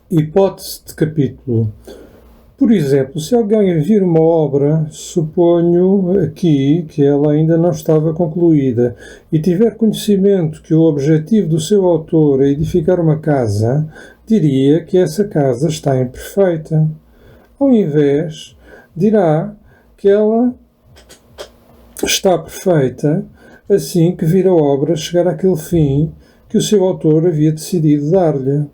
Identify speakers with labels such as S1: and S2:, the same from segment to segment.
S1: Hipótese de capítulo. Por exemplo, se alguém vir uma obra, suponho aqui que ela ainda não estava concluída, e tiver conhecimento que o objetivo do seu autor é edificar uma casa, diria que essa casa está imperfeita. Ao invés, dirá que ela está perfeita assim que vir a obra chegar àquele fim que o seu autor havia decidido dar-lhe.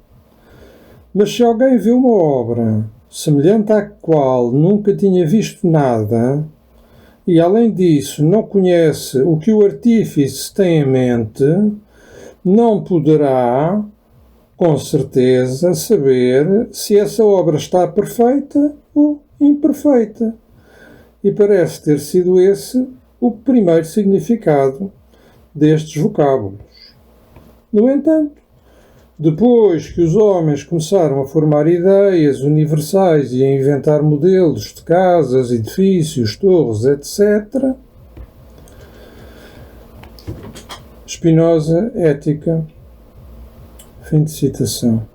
S1: Mas se alguém vê uma obra semelhante à qual nunca tinha visto nada, e além disso não conhece o que o artífice tem em mente, não poderá, com certeza, saber se essa obra está perfeita ou imperfeita. E parece ter sido esse o primeiro significado destes vocábulos. No entanto, depois que os homens começaram a formar ideias universais e a inventar modelos de casas, edifícios, torres, etc., Spinoza, Ética, fim de citação.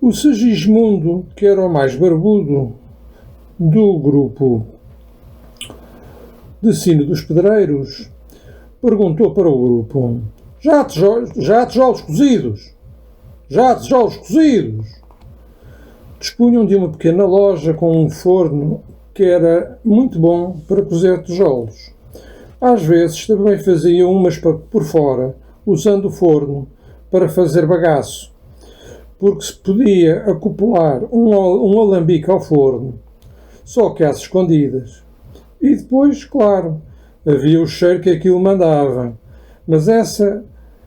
S1: O Segismundo, que era o mais barbudo do grupo de Sino dos Pedreiros, perguntou para o grupo: Já há tijolos cozidos? Já há tijolos cozidos? Dispunham de uma pequena loja com um forno que era muito bom para cozer tijolos. Às vezes também faziam umas por fora, usando o forno para fazer bagaço, porque se podia acoplar um alambique ao forno, só que às escondidas. E depois, claro, havia o cheiro que aquilo mandava. Mas essa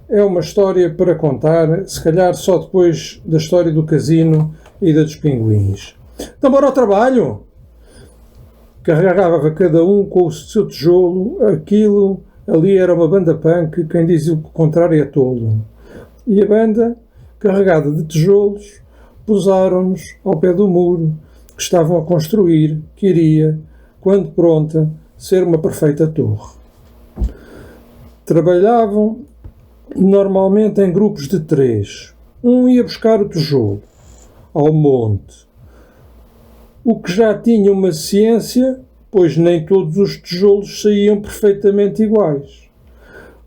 S1: é uma história para contar, se calhar só depois da história do casino e da dos pinguins. Então bora ao trabalho! Carregava cada um com o seu tijolo, aquilo ali era uma banda punk, quem diz o contrário é tolo. E a banda, carregada de tijolos, pousaram-nos ao pé do muro que estavam a construir, que iria, quando pronta, ser uma perfeita torre. Trabalhavam normalmente em grupos de 3. Um ia buscar o tijolo ao monte, o que já tinha uma ciência, pois nem todos os tijolos saíam perfeitamente iguais.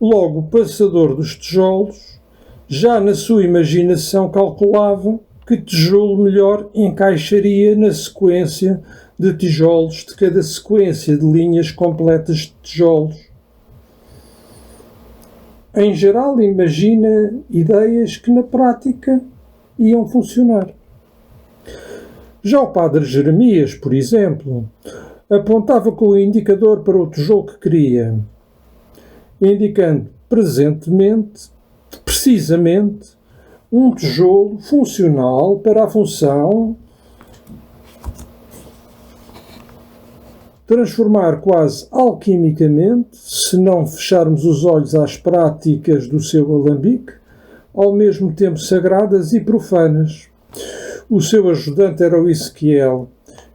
S1: Logo, o passador dos tijolos, já na sua imaginação, calculava que tijolo melhor encaixaria na sequência de tijolos de cada sequência de linhas completas de tijolos. Em geral, imagina ideias que na prática iam funcionar. Já o padre Jeremias, por exemplo, apontava com o indicador para o tijolo que queria, indicando precisamente, um tijolo funcional para a função transformar quase alquimicamente, se não fecharmos os olhos às práticas do seu alambique, ao mesmo tempo sagradas e profanas. O seu ajudante era o Ezequiel,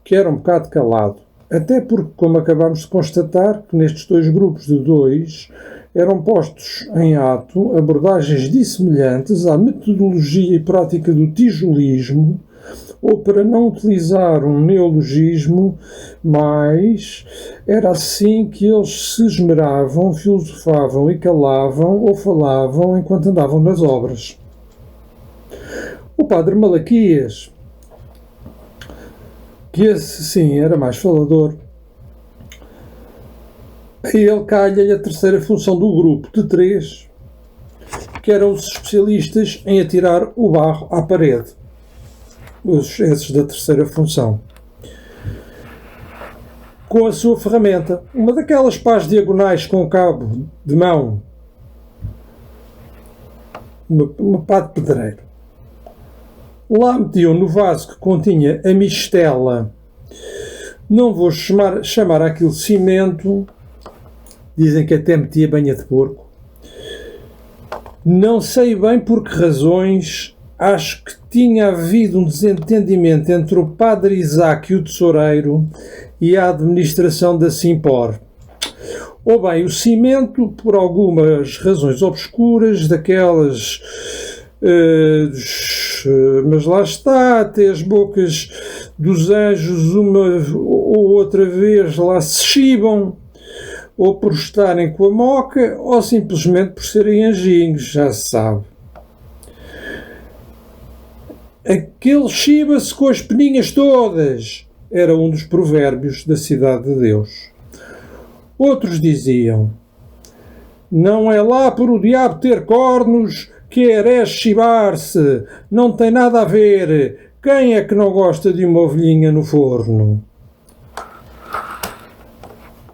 S1: que era um bocado calado, até porque, como acabamos de constatar, que nestes dois grupos de 2 eram postos em ato abordagens dissemelhantes à metodologia e prática do tijolismo, ou para não utilizar um neologismo, mas era assim que eles se esmeravam, filosofavam e calavam ou falavam enquanto andavam nas obras. O padre Malaquias, que esse sim era mais falador, a ele calha-lhe a terceira função do grupo de 3, que eram os especialistas em atirar o barro à parede. Esses da terceira função. Com a sua ferramenta, uma daquelas pás diagonais com cabo de mão, uma pá de pedreiro. Lá metiam no vaso que continha a mistela, não vou chamar aquilo cimento, dizem que até metia banha de porco. Não sei bem por que razões. Acho que tinha havido um desentendimento entre o padre Isaac e o tesoureiro e a administração da Simpor. Ou bem, o cimento, por algumas razões obscuras, daquelas mas lá está, até as bocas dos anjos uma ou outra vez lá se chibam, ou por estarem com a moca, ou simplesmente por serem anjinhos, já se sabe. Aquele chiba-se com as peninhas todas, era um dos provérbios da Cidade de Deus. Outros diziam: não é lá por o diabo ter cornos que é chibar-se, não tem nada a ver, quem é que não gosta de uma ovelhinha no forno?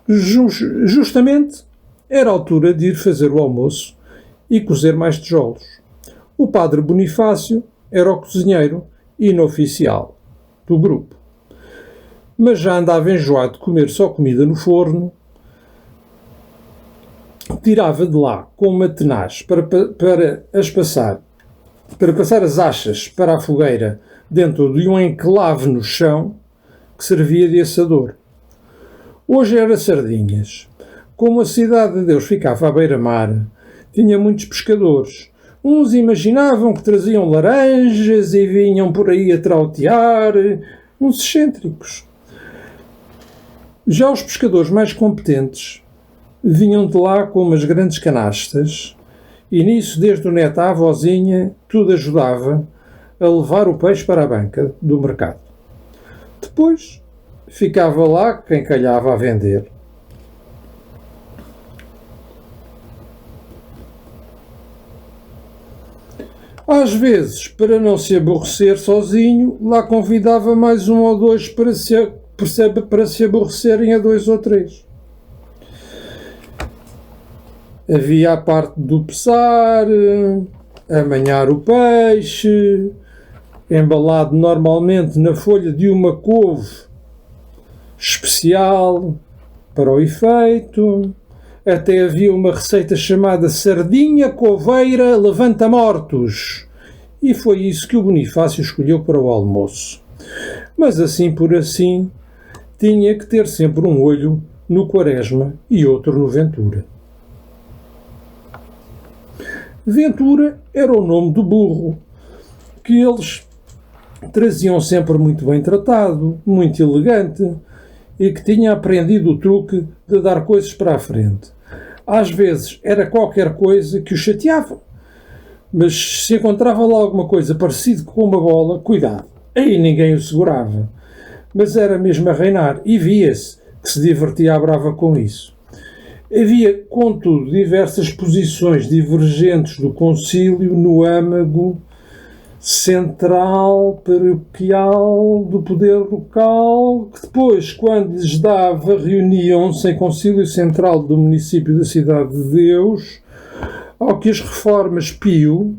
S1: Justamente era a altura de ir fazer o almoço e cozer mais tijolos. O padre Bonifácio era o cozinheiro inoficial do grupo, mas já andava enjoado de comer só comida no forno. Tirava de lá com uma tenaz para passar as achas para a fogueira dentro de um enclave no chão que servia de assador. Hoje era sardinhas. Como a Cidade de Deus ficava à beira-mar, tinha muitos pescadores. Uns imaginavam que traziam laranjas e vinham por aí a trautear, uns excêntricos. Já os pescadores mais competentes vinham de lá com umas grandes canastas e nisso, desde o neto à avózinha, tudo ajudava a levar o peixe para a banca do mercado. Depois ficava lá quem calhava a vender. Às vezes, para não se aborrecer sozinho, lá convidava mais um ou dois para se aborrecerem a dois ou três. Havia a parte do pesar, amanhar o peixe, embalado normalmente na folha de uma couve especial para o efeito. Até havia uma receita chamada sardinha coveira levanta-mortos. E foi isso que o Bonifácio escolheu para o almoço. Mas assim por assim, tinha que ter sempre um olho no Quaresma e outro no Ventura. Ventura era o nome do burro, que eles traziam sempre muito bem tratado, muito elegante, e que tinha aprendido o truque de dar coisas para a frente. Às vezes era qualquer coisa que o chateava, mas se encontrava lá alguma coisa parecida com uma bola, cuidado, aí ninguém o segurava. Mas era mesmo a reinar, e via-se que se divertia à brava com isso. Havia, contudo, diversas posições divergentes do concílio no âmago central, paroquial, do poder local, que depois, quando lhes dava, reuniam-se em concílio central do município da Cidade de Deus, ao que as reformas Pio,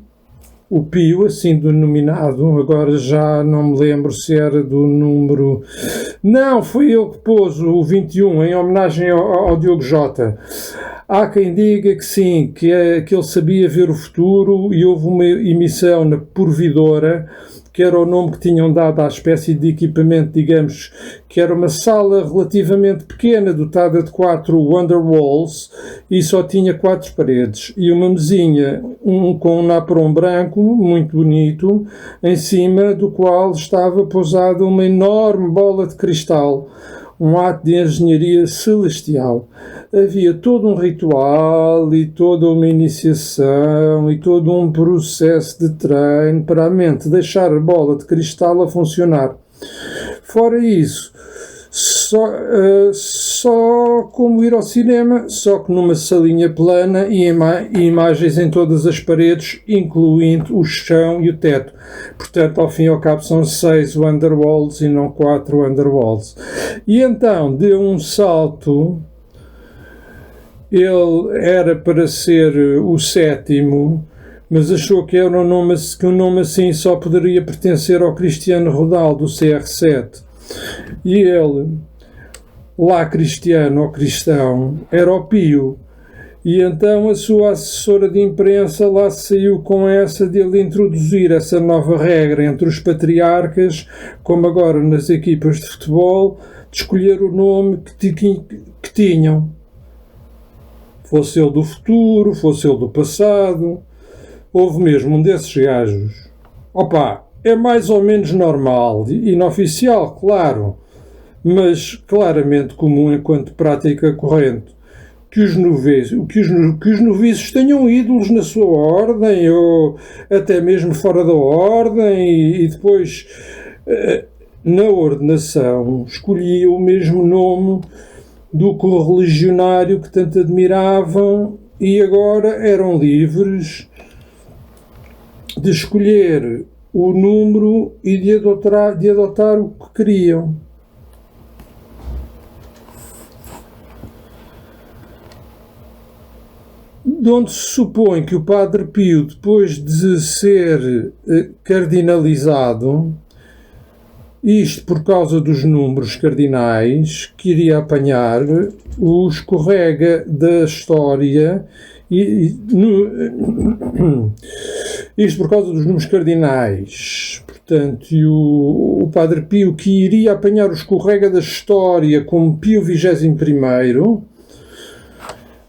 S1: o Pio, assim denominado, agora já não me lembro se era do número... Não, foi ele que pôs o 21 em homenagem ao Diogo Jota. Há quem diga que sim, que ele sabia ver o futuro e houve uma emissão na Porvidora, que era o nome que tinham dado à espécie de equipamento, digamos, que era uma sala relativamente pequena, dotada de 4 Wonderwalls, e só tinha 4 paredes, e uma mesinha, com um napron branco, muito bonito, em cima do qual estava pousada uma enorme bola de cristal, um ato de engenharia celestial. Havia todo um ritual e toda uma iniciação e todo um processo de treino para a mente deixar a bola de cristal a funcionar. Fora isso, só como ir ao cinema, só que numa salinha plana e imagens em todas as paredes, incluindo o chão e o teto. Portanto, ao fim e ao cabo, são 6 Wonderwalls e não 4 Wonderwalls. E então, deu um salto. Ele era para ser o 7º, mas achou que era um nome assim só poderia pertencer ao Cristiano Ronaldo, do CR7. E ele, lá cristiano ou cristão, era o Pio. E então a sua assessora de imprensa lá saiu com essa de ele introduzir essa nova regra entre os patriarcas, como agora nas equipas de futebol, de escolher o nome que tinham. Fosse ele do futuro, fosse ele do passado. Houve mesmo um desses gajos Opa, é mais ou menos normal, inoficial, claro, mas claramente comum enquanto prática corrente. Que os noviços tenham ídolos na sua ordem ou até mesmo fora da ordem e depois na ordenação escolhiam o mesmo nome do correligionário que tanto admiravam e agora eram livres de escolher o número e de adotar o que queriam. De onde se supõe que o Padre Pio, depois de ser cardinalizado, isto por causa dos números cardinais, que iria apanhar, o escorrega da história, isto por causa dos números cardinais, portanto, e o Padre Pio, que iria apanhar o escorrega da história como Pio XXI,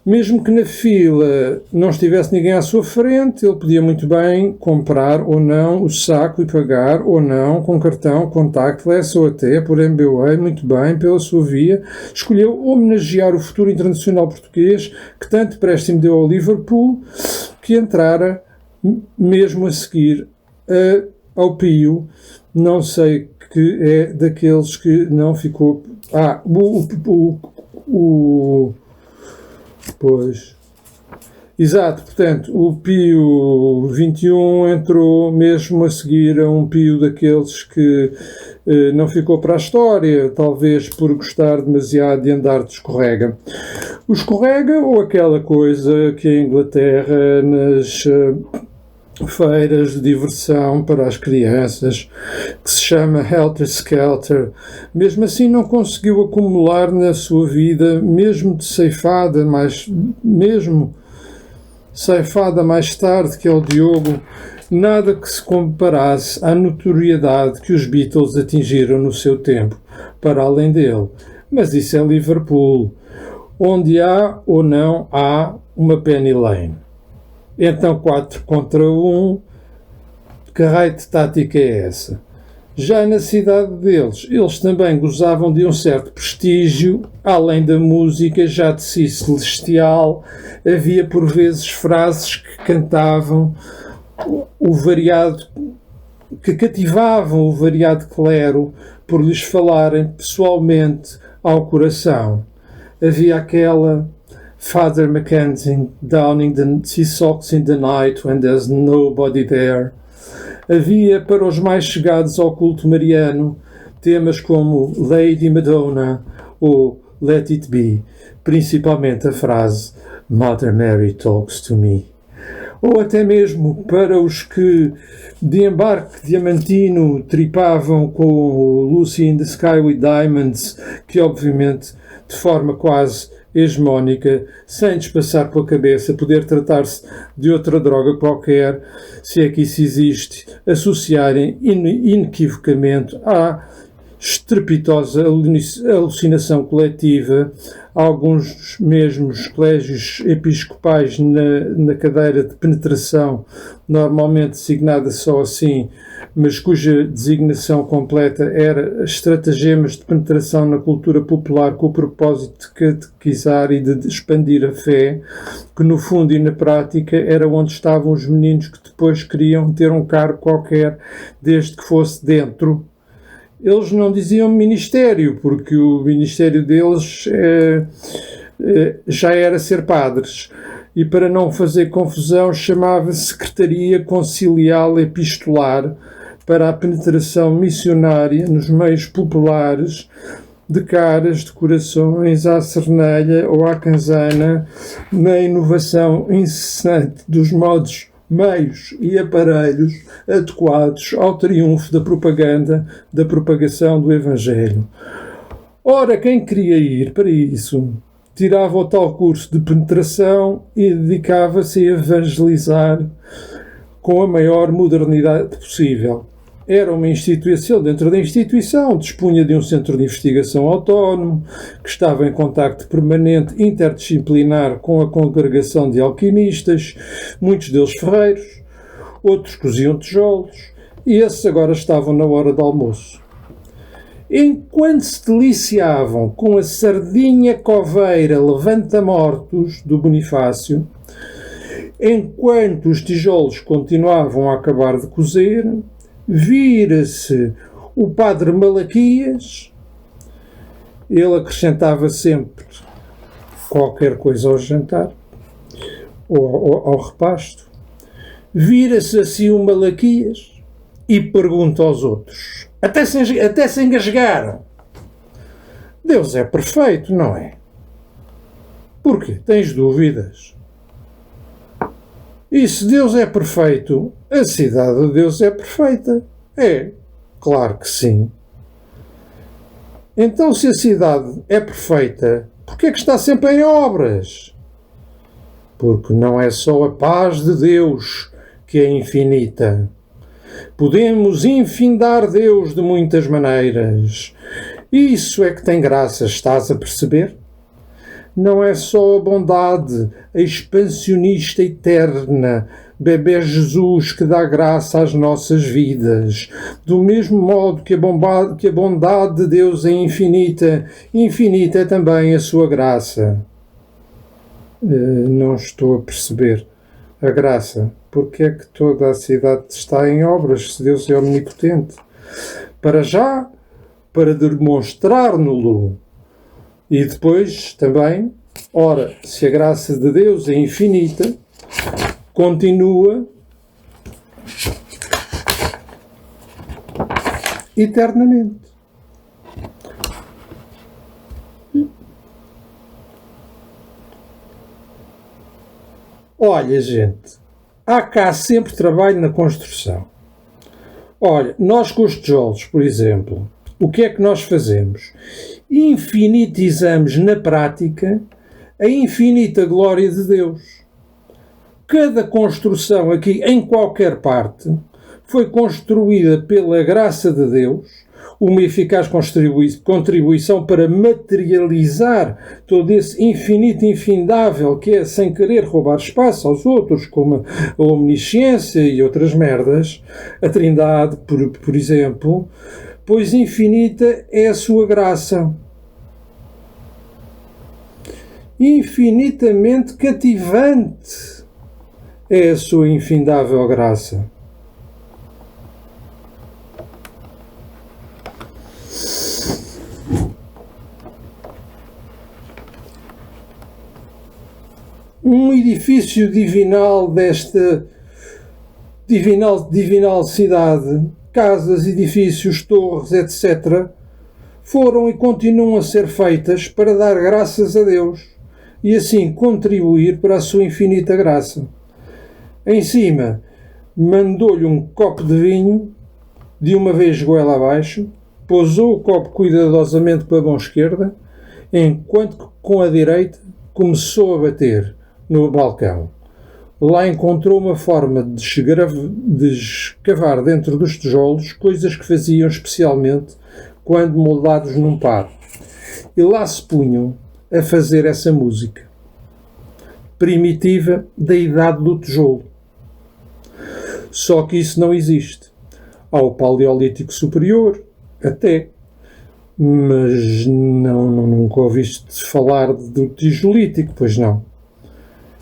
S1: mesmo que na fila não estivesse ninguém à sua frente, ele podia muito bem comprar ou não o saco e pagar ou não com cartão contactless ou até por MBWay, muito bem, pela sua via. Escolheu homenagear o futuro internacional português que tanto empréstimo deu ao Liverpool, que entrara mesmo a seguir ao Pio. Não sei que é daqueles que não ficou... Pois. Exato, portanto, o Pio XXI entrou mesmo a seguir a um Pio daqueles que não ficou para a história, talvez por gostar demasiado de andar de escorrega. O escorrega ou aquela coisa que a Inglaterra nas feiras de diversão para as crianças, que se chama Helter Skelter, mesmo assim não conseguiu acumular na sua vida, mesmo ceifada mais tarde que ao Diogo, nada que se comparasse à notoriedade que os Beatles atingiram no seu tempo, para além dele. Mas isso é Liverpool, onde há ou não há uma Penny Lane. Então 4 contra 1, que raio de tática é essa? Já na cidade deles, eles também gozavam de um certo prestígio, além da música já de si celestial, havia por vezes frases que cantavam que cativavam o variado clero por lhes falarem pessoalmente ao coração. Havia aquela... Father Mackenzie, downing the sea socks in the night when there's nobody there. Havia, para os mais chegados ao culto mariano, temas como Lady Madonna ou Let It Be, principalmente a frase Mother Mary talks to me. Ou até mesmo para os que de embarque diamantino tripavam com Lucy in the Sky with Diamonds, que obviamente de forma quase hegemónica, sem lhes passar pela cabeça poder tratar-se de outra droga qualquer, se é que isso existe, associarem inequivocamente à estrepitosa alucinação coletiva, alguns mesmos colégios episcopais na cadeira de penetração, normalmente designada só assim, mas cuja designação completa era estratagemas de penetração na cultura popular com o propósito de catequizar e de expandir a fé, que no fundo e na prática era onde estavam os meninos que depois queriam ter um cargo qualquer, desde que fosse dentro. Eles não diziam ministério, porque o ministério deles já era ser padres. E para não fazer confusão, chamava-se Secretaria Conciliar Epistolar para a penetração missionária nos meios populares de caras, de corações, à cernelha ou à canzana, na inovação incessante dos modos, meios e aparelhos adequados ao triunfo da propaganda, da propagação do Evangelho. Ora, quem queria ir para isso, tirava o tal curso de penetração e dedicava-se a evangelizar com a maior modernidade possível. Era uma instituição dentro da instituição, dispunha de um centro de investigação autónomo, que estava em contacto permanente interdisciplinar com a congregação de alquimistas, muitos deles ferreiros, outros coziam tijolos, e esses agora estavam na hora do almoço. Enquanto se deliciavam com a sardinha coveira levanta-mortos do Bonifácio, enquanto os tijolos continuavam a acabar de cozer, vira-se o padre Malaquias. Ele acrescentava sempre qualquer coisa ao jantar, ou ao repasto. Vira-se assim o Malaquias e pergunta aos outros, até se engasgaram: Deus é perfeito, não é? Porquê? Tens dúvidas? E se Deus é perfeito, a cidade de Deus é perfeita? É, claro que sim. Então, se a cidade é perfeita, porquê é que está sempre em obras? Porque não é só a paz de Deus que é infinita. Podemos infindar Deus de muitas maneiras. Isso é que tem graça, estás a perceber? Não é só a bondade, a expansionista eterna, bebê Jesus, que dá graça às nossas vidas. Do mesmo modo que a bondade de Deus é infinita, infinita é também a sua graça. Não estou a perceber a graça. Porque é que toda a cidade está em obras, se Deus é omnipotente? Para já, para demonstrar-no-lo. E depois também, ora, se a graça de Deus é infinita, continua eternamente. Olha, gente, há cá sempre trabalho na construção. Olha, nós com os tijolos, por exemplo, o que é que nós fazemos? Infinitizamos na prática a infinita glória de Deus. Cada construção aqui, em qualquer parte, foi construída pela graça de Deus, uma eficaz contribuição para materializar todo esse infinito infindável que é, sem querer roubar espaço aos outros, como a omnisciência e outras merdas, a Trindade, por exemplo, pois infinita é a sua graça. Infinitamente cativante é a sua infindável graça. Um edifício divinal desta divinal cidade, casas, edifícios, torres, etc., foram e continuam a ser feitas para dar graças a Deus e assim contribuir para a sua infinita graça. Em cima, mandou-lhe um copo de vinho, de uma vez goela abaixo, pousou o copo cuidadosamente com a mão esquerda, enquanto com a direita começou a bater no balcão. Lá encontrou uma forma de escavar dentro dos tijolos coisas que faziam especialmente quando moldados num par. E lá se punham a fazer essa música primitiva da idade do tijolo. Só que isso não existe. Há o Paleolítico Superior, até, mas nunca ouviste falar do Tijolítico, pois não.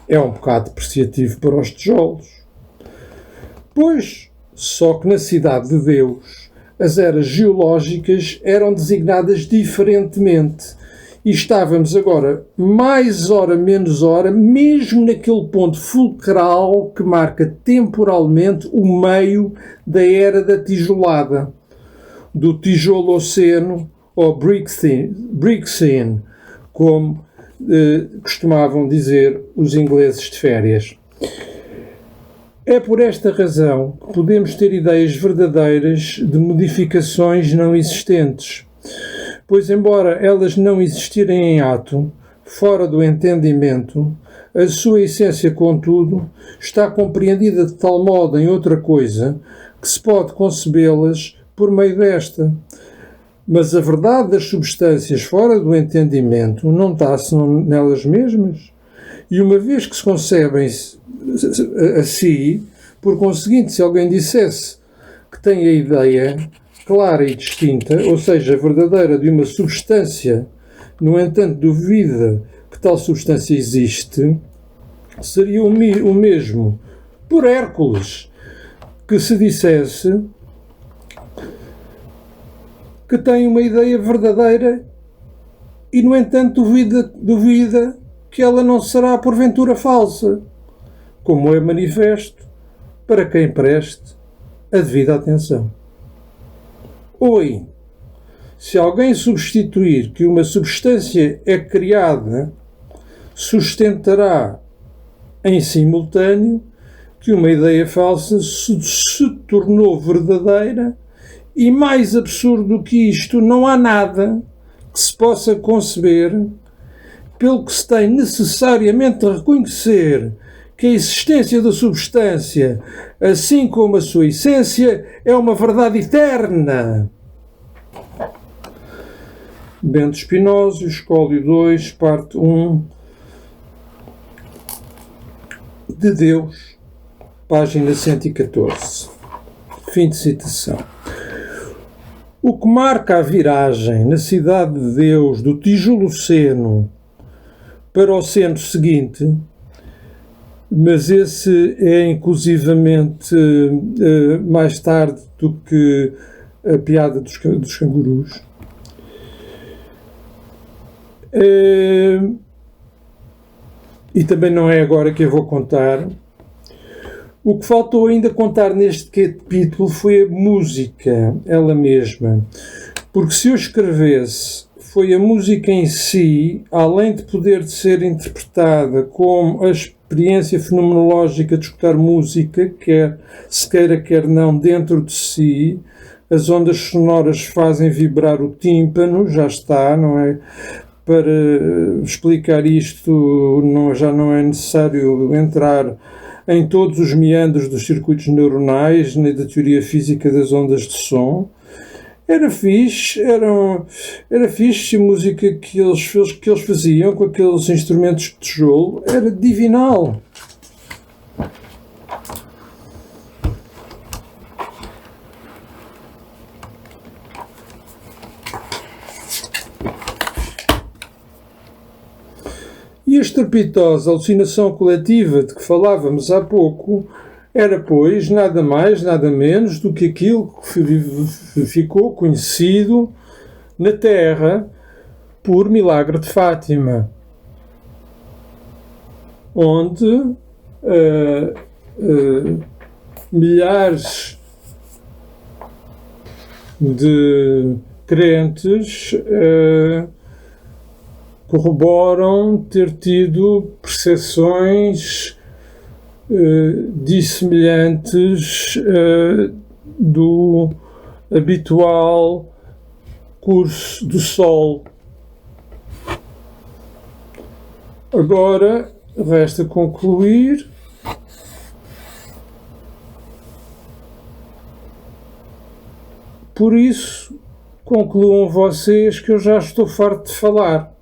S1: É um bocado depreciativo para os tijolos. Pois, só que na cidade de Deus, as eras geológicas eram designadas diferentemente. E estávamos agora, mais hora, menos hora, mesmo naquele ponto fulcral que marca temporalmente o meio da era da tijolada, do tijolo-oceno ou brick scene, como costumavam dizer os ingleses de férias. É por esta razão que podemos ter ideias verdadeiras de modificações não existentes, pois, embora elas não existirem em ato, fora do entendimento, a sua essência, contudo, está compreendida de tal modo em outra coisa que se pode concebê-las por meio desta. Mas a verdade das substâncias fora do entendimento não está senão nelas mesmas. E uma vez que se concebem a si, por conseguinte, se alguém dissesse que tem a ideia clara e distinta, ou seja, verdadeira, de uma substância, no entanto duvida que tal substância existe, seria o mesmo por Hércules que se dissesse que tem uma ideia verdadeira e, no entanto, duvida que ela não será porventura falsa, como é manifesto para quem preste a devida atenção. Oi, se alguém substituir que uma substância é criada, sustentará em simultâneo que uma ideia falsa se tornou verdadeira, e mais absurdo que isto não há nada que se possa conceber, pelo que se tem necessariamente a reconhecer que a existência da substância, assim como a sua essência, é uma verdade eterna. Bento Spinoza, Escólio 2, parte 1, de Deus, página 114. Fim de citação. O que marca a viragem na cidade de Deus do tijolo seno para o seno seguinte, mas esse é inclusivamente mais tarde do que a piada dos cangurus. E também não é agora que eu vou contar. O que faltou ainda contar neste capítulo foi a música, ela mesma. Porque se eu escrevesse, foi a música em si, além de poder ser interpretada como a experiência fenomenológica de escutar música, quer se queira, quer não, dentro de si, as ondas sonoras fazem vibrar o tímpano, já está, não é? Para explicar isto, já não é necessário entrar em todos os meandros dos circuitos neuronais, nem da teoria física das ondas de som. Era fixe a música que eles faziam com aqueles instrumentos de tijolo, era divinal. E a estrepitosa alucinação coletiva de que falávamos há pouco era, pois, nada mais, nada menos do que aquilo que ficou conhecido na Terra por Milagre de Fátima, onde milhares de crentes corroboram ter tido percepções dissemelhantes do habitual curso do Sol. Agora resta concluir por isso concluam vocês que eu já estou farto de falar.